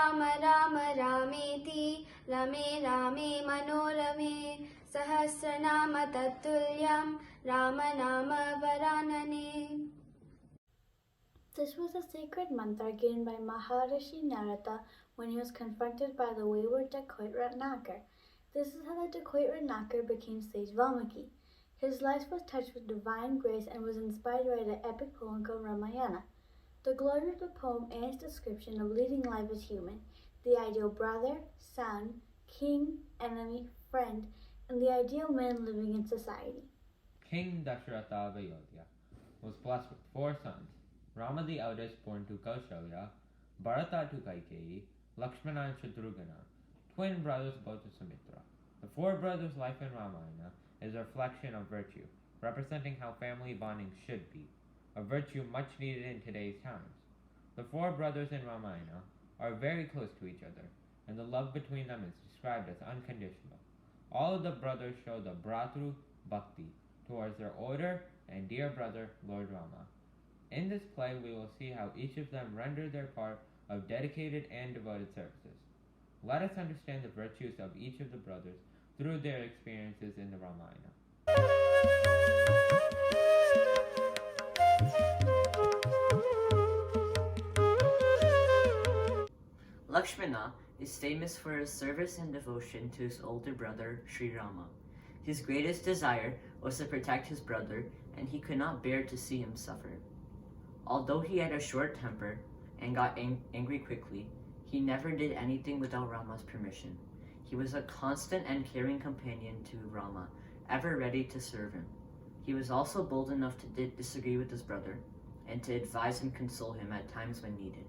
राम राम रामेति रमे रामे मनोरमे सहस्रनाम तत्तुल्यं राम नाम वरानने. This was a sacred mantra given by Maharishi Narada when he was confronted by the wayward dacoit Ratnakar. This is how the dacoit Ratnakar became sage Valmiki. His life was touched with divine grace and was inspired by the epic poem called Ramayana. The glory of the poem and its description of leading life as human, the ideal brother, son, king, enemy, friend, and the ideal man living in society. King Dasharatha of Ayodhya was blessed with 4 sons, Rama the eldest born to Kaushalya, Bharata to Kaikeyi, Lakshmana and Shatrugna, twin brothers both to Sumitra. The 4 brothers' life in Ramayana is a reflection of virtue, representing how family bonding should be, a virtue much needed in today's times. The 4 brothers in Ramayana are very close to each other, and the love between them is described as unconditional. All of the brothers show the Bhratru Bhakti towards their older and dear brother, Lord Rama. In this play, we will see how each of them render their part of dedicated and devoted services. Let us understand the virtues of each of the brothers through their experiences in the Ramayana. Lakshmana is famous for his service and devotion to his older brother, Sri Rama. His greatest desire was to protect his brother, and he could not bear to see him suffer. Although he had a short temper and got angry quickly, he never did anything without Rama's permission. He was a constant and caring companion to Rama, ever ready to serve him. He was also bold enough to disagree with his brother and to advise and console him at times when needed.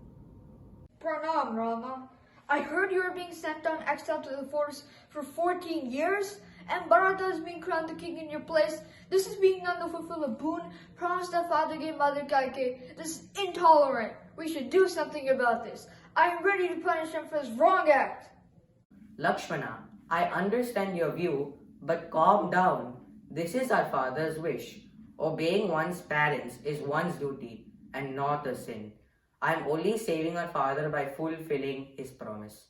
Pranam, Rama. I heard you were being sent on exile to the forest for 14 years, and Bharata is being crowned the king in your place. This is being done to fulfill a boon promised that father gave Mother Kaikeyi. This is intolerant. We should do something about this. I am ready to punish him for this wrong act. Lakshmana, I understand your view, but calm down. This is our father's wish. Obeying one's parents is one's duty and not a sin. I am only saving our father by fulfilling his promise.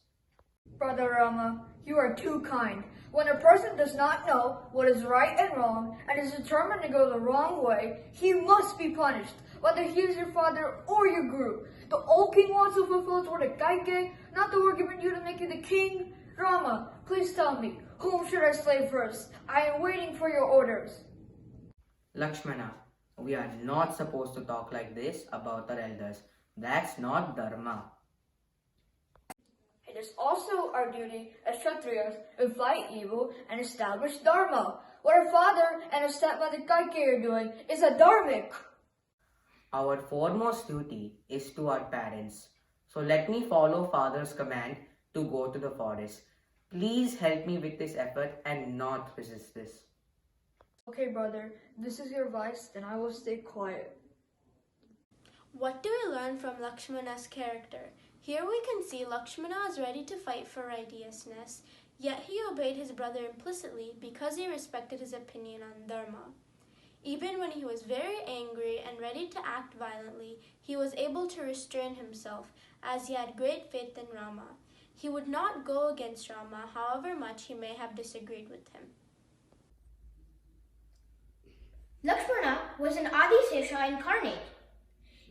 Brother Rama, you are too kind. When a person does not know what is right and wrong and is determined to go the wrong way, he must be punished, whether he is your father or your guru. The old king wants to fulfill his word of Kaikeyi, not the word given you to make you the king. Rama, please tell me, whom should I slay first? I am waiting for your orders. Lakshmana, we are not supposed to talk like this about our elders. That's not dharma. It is also our duty as Kshatriyas to fight evil and establish dharma. What our father and our stepmother Kaikeyi are doing is adharmic. Our foremost duty is to our parents. So let me follow father's command to go to the forest. Please help me with this effort and not resist this. Okay, brother, this is your advice, then I will stay quiet. What do we learn from Lakshmana's character? Here we can see Lakshmana is ready to fight for righteousness, yet he obeyed his brother implicitly because he respected his opinion on dharma. Even when he was very angry and ready to act violently, he was able to restrain himself as he had great faith in Rama. He would not go against Rama, however much he may have disagreed with him. Lakshmana was an Adisesha incarnate.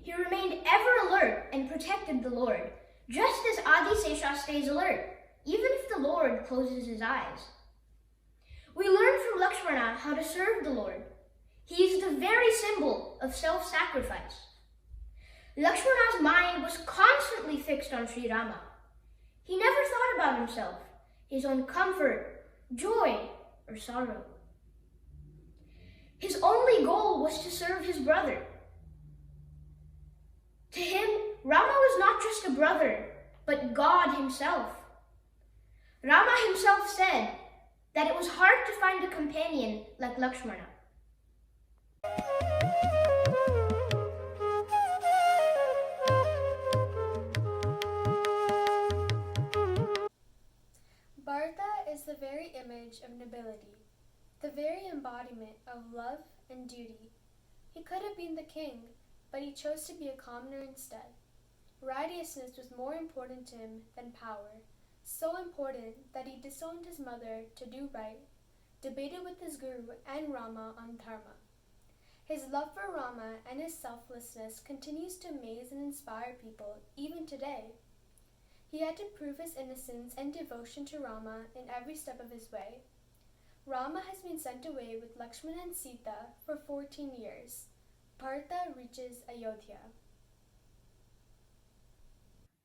He remained ever alert and protected the Lord, just as Adisesha stays alert, even if the Lord closes his eyes. We learn from Lakshmana how to serve the Lord. He is the very symbol of self-sacrifice. Lakshmana's mind was constantly fixed on Sri Rama. He never thought about himself, his own comfort, joy, or sorrow. His only goal was to serve his brother. To him, Rama was not just a brother, but God himself. Rama himself said that it was hard to find a companion like Lakshmana. Bharata is the very image of nobility, the very embodiment of love and duty. He could have been the king, but he chose to be a commoner instead. Righteousness was more important to him than power, so important that he disowned his mother to do right, debated with his guru and Rama on dharma. His love for Rama and his selflessness continues to amaze and inspire people even today. He had to prove his innocence and devotion to Rama in every step of his way. Rama has been sent away with Lakshmana and Sita for 14 years. Bharata reaches Ayodhya.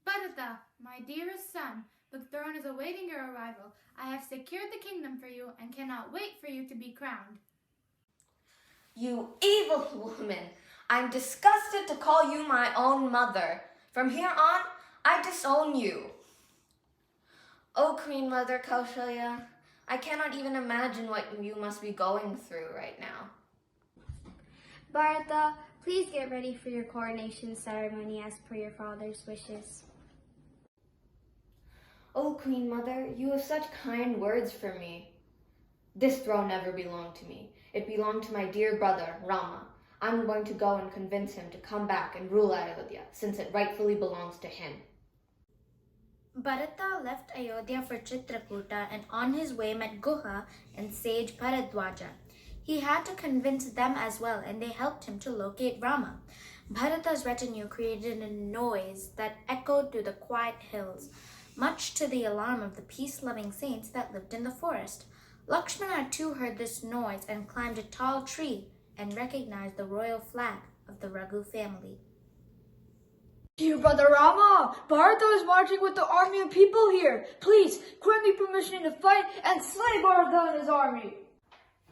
Bharata, my dearest son, the throne is awaiting your arrival. I have secured the kingdom for you and cannot wait for you to be crowned. You evil woman! I'm disgusted to call you my own mother. From here on, I disown you. O Queen Mother Kaushalya, I cannot even imagine what you must be going through right now. Bharata, please get ready for your coronation ceremony as per your father's wishes. O Queen Mother, you have such kind words for me. This throne never belonged to me. It belonged to my dear brother, Rama. I'm going to go and convince him to come back and rule Ayodhya, since it rightfully belongs to him. Bharata left Ayodhya for Chitrakuta and on his way met Guha and sage Bharadwaja. He had to convince them as well, and they helped him to locate Rama. Bharata's retinue created a noise that echoed through the quiet hills, much to the alarm of the peace-loving saints that lived in the forest. Lakshmana too heard this noise and climbed a tall tree and recognized the royal flag of the Raghu family. Dear brother Rama, Bharata is marching with the army of people here. Please, grant me permission to fight and slay Bharata and his army.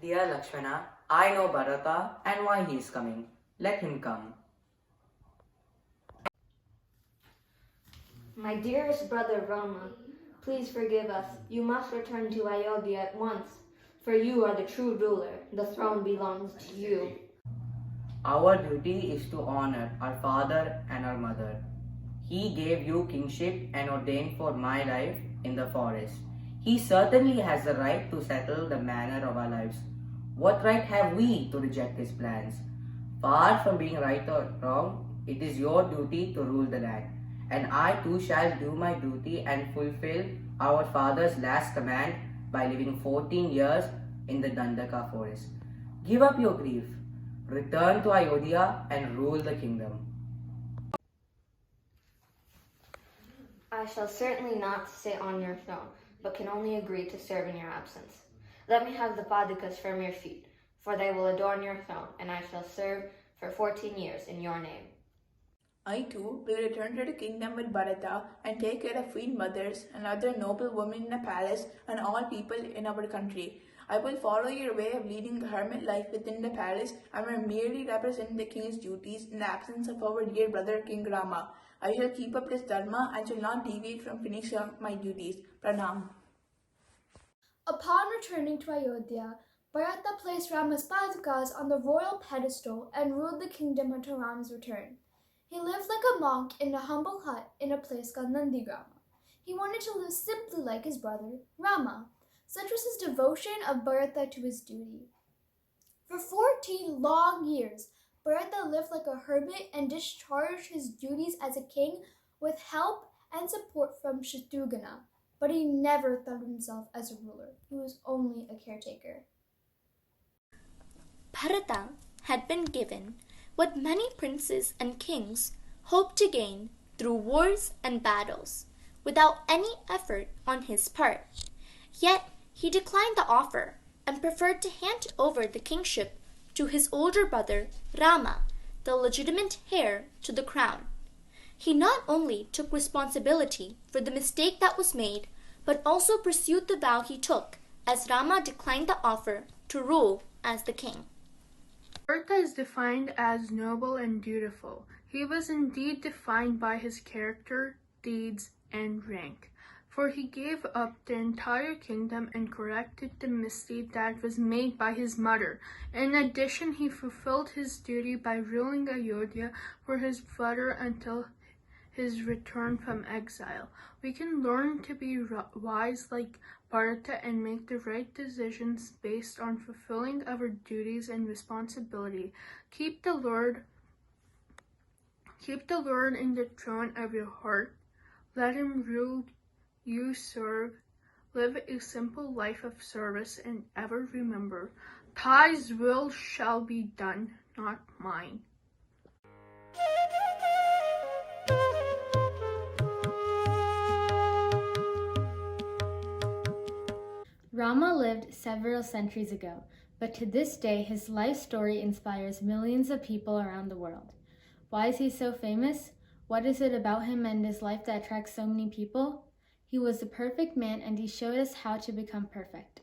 Dear Lakshmana, I know Bharata and why he is coming. Let him come. My dearest brother Rama, please forgive us. You must return to Ayodhya at once, for you are the true ruler. The throne belongs to you. Our duty is to honor our father and our mother. He gave you kingship and ordained for my life in the forest. He certainly has the right to settle the manner of our lives. What right have we to reject his plans? Far from being right or wrong, it is your duty to rule the land. And I too shall do my duty and fulfill our father's last command by living 14 years in the Dandaka forest. Give up your grief. Return to Ayodhya and rule the kingdom. I shall certainly not sit on your throne, but can only agree to serve in your absence. Let me have the padikas from your feet, for they will adorn your throne, and I shall serve for 14 years in your name. I too will return to the kingdom with Bharata and take care of queen mothers and other noble women in the palace and all people in our country. I will follow your way of leading a hermit life within the palace and will merely represent the king's duties in the absence of our dear brother King Rama. I shall keep up this dharma and shall not deviate from finishing my duties. Pranam. Upon returning to Ayodhya, Bharata placed Rama's padikas on the royal pedestal and ruled the kingdom until Rama's return. He lived like a monk in a humble hut in a place called Nandigrama. He wanted to live simply like his brother, Rama. Such was his devotion of Bharata to his duty. For 14 long years, Bharata lived like a hermit and discharged his duties as a king with help and support from Shatrugna, but he never thought of himself as a ruler. He was only a caretaker. Bharata had been given what many princes and kings hope to gain through wars and battles, without any effort on his part. Yet he declined the offer and preferred to hand over the kingship to his older brother Rama, the legitimate heir to the crown. He not only took responsibility for the mistake that was made, but also pursued the vow he took, as Rama declined the offer to rule as the king. Bharata is defined as noble and dutiful. He was indeed defined by his character, deeds, and rank. For he gave up the entire kingdom and corrected the mistake that was made by his mother. In addition, he fulfilled his duty by ruling Ayodhya for his brother until his return from exile. We can learn to be wise like Bharata and make the right decisions based on fulfilling our duties and responsibility. Keep the Lord Keep the Lord in the throne of your heart. Let him rule, you serve. Live a simple life of service and ever remember, Thy's will shall be done, not mine. Rama lived several centuries ago, but to this day his life story inspires millions of people around the world. Why is he so famous? What is it about him and his life that attracts so many people? He was the perfect man, and he showed us how to become perfect.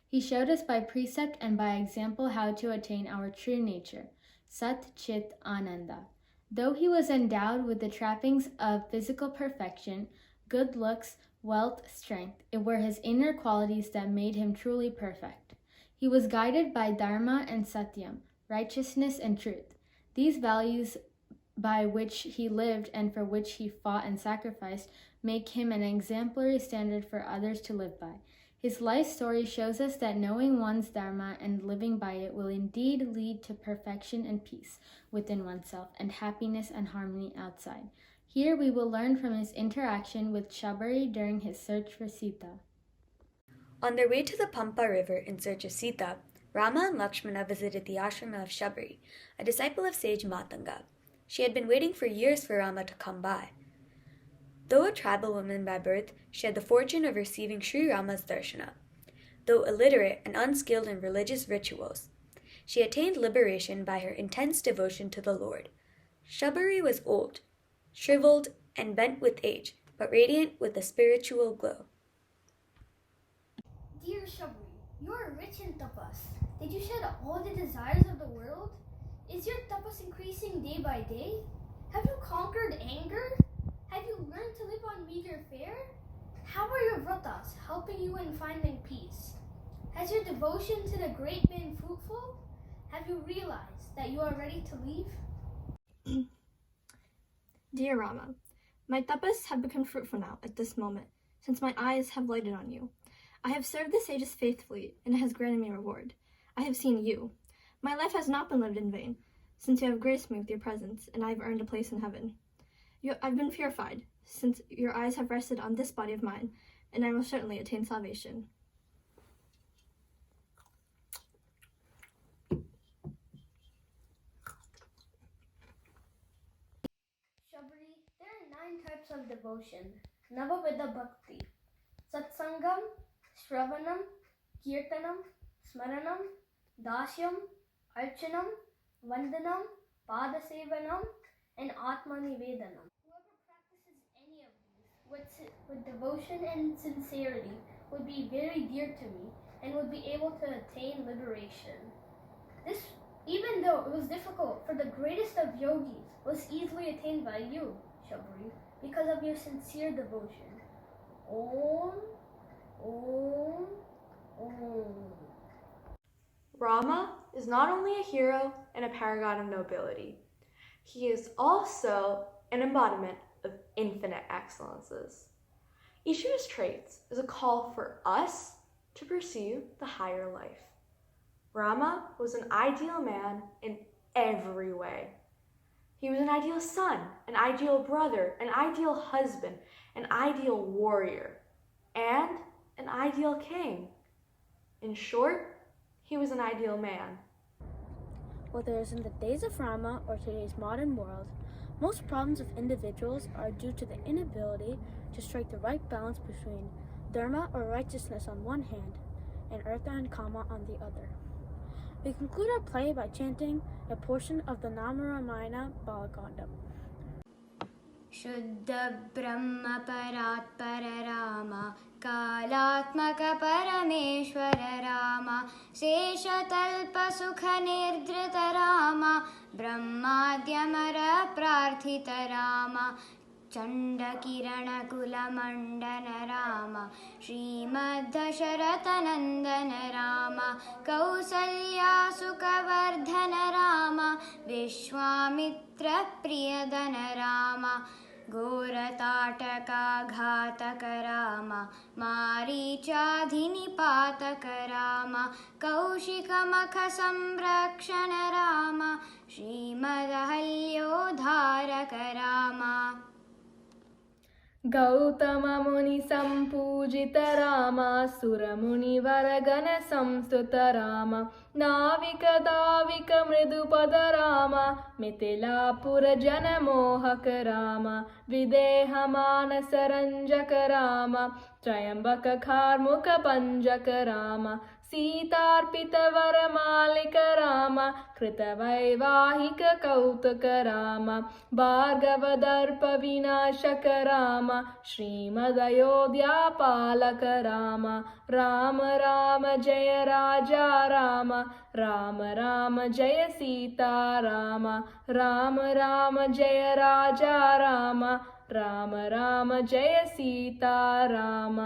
He showed us by precept and by example how to attain our true nature, Sat Chit Ananda. Though he was endowed with the trappings of physical perfection, good looks, wealth, strength, it were his inner qualities that made him truly perfect. He was guided by Dharma and Satyam, righteousness and truth. These values by which he lived and for which he fought and sacrificed make him an exemplary standard for others to live by. His life story shows us that knowing one's Dharma and living by it will indeed lead to perfection and peace within oneself and happiness and harmony outside. Here we will learn from his interaction with Shabari during his search for Sita. On their way to the Pampa River in search of Sita, Rama and Lakshmana visited the ashram of Shabari, a disciple of sage Matanga. She had been waiting for years for Rama to come by. Though a tribal woman by birth, she had the fortune of receiving Sri Rama's darshana. Though illiterate and unskilled in religious rituals, she attained liberation by her intense devotion to the Lord. Shabari was old, shriveled, and bent with age, but radiant with a spiritual glow. Dear Shabari, you are rich in tapas. Did you shed all the desires of the world? Is your tapas increasing day by day? Have you conquered anger? Have you learned to live on meager fare? How are your vratas helping you in finding peace? Has your devotion to the great been fruitful? Have you realized that you are ready to leave? Dear Rama, my tapas have become fruitful now at this moment, since my eyes have lighted on you. I have served the sages faithfully, and it has granted me reward. I have seen you. My life has not been lived in vain, since you have graced me with your presence, and I have earned a place in heaven. I've been purified, since your eyes have rested on this body of mine, and I will certainly attain salvation. Shabari, there are 9 types of devotion. Navavida Bhakti. Satsangam, Shravanam, Kirtanam, Smaranam, Dashyam, Archanam, Vandanam, Padasevanam, and Atmanivedanam. Whoever practices any of these with devotion and sincerity would be very dear to me and would be able to attain liberation. This, even though it was difficult for the greatest of yogis, was easily attained by you, Shabari, because of your sincere devotion. Om, Om, Om. Rama is not only a hero and a paragon of nobility, he is also an embodiment of infinite excellences. Each of his traits is a call for us to pursue the higher life. Rama was an ideal man in every way. He was an ideal son, an ideal brother, an ideal husband, an ideal warrior, and an ideal king. In short, he was an ideal man. Whether it's in the days of Rama or today's modern world, most problems of individuals are due to the inability to strike the right balance between dharma or righteousness on one hand and artha and kama on the other. We conclude our play by chanting a portion of the Nama Ramayana Balagandam. Shuddha Brahma Parat Pararama Kalatmaka Parameshwara Rama Seshatalpa Sukha Nirdrita Rama Brahmadyamara Prarthita Rama Chandakirana Kulamandana Rama Srimad Dasharatanandana Rama Kausalya Sukhavardhana Rama Vishwamitra Priyadana Rama घोरताटकाघातक Ram मारीचाधिनिपातक Ram कौशिकमख संरक्षण राम श्रीमदहल्योद्धारक राम गौतम मुनि संपूजित राम सुरमुनिवरगण संस्तुत राम नाविक दाविक मृदुपद राम मिथिलापुर जनमोहक राम विदेह मानस रंजक राम त्रयंबक खार्मुक पंजक राम सीतार्पित वरमालिक राम कृतवैवाहिक कौतुक राम भार्गव दर्प विनाशक राम श्रीमदयोध्या पालक राम राम राम जय राजा राम राम राम जय सीता राम राम राम जय राजा राम राम राम जय सीता राम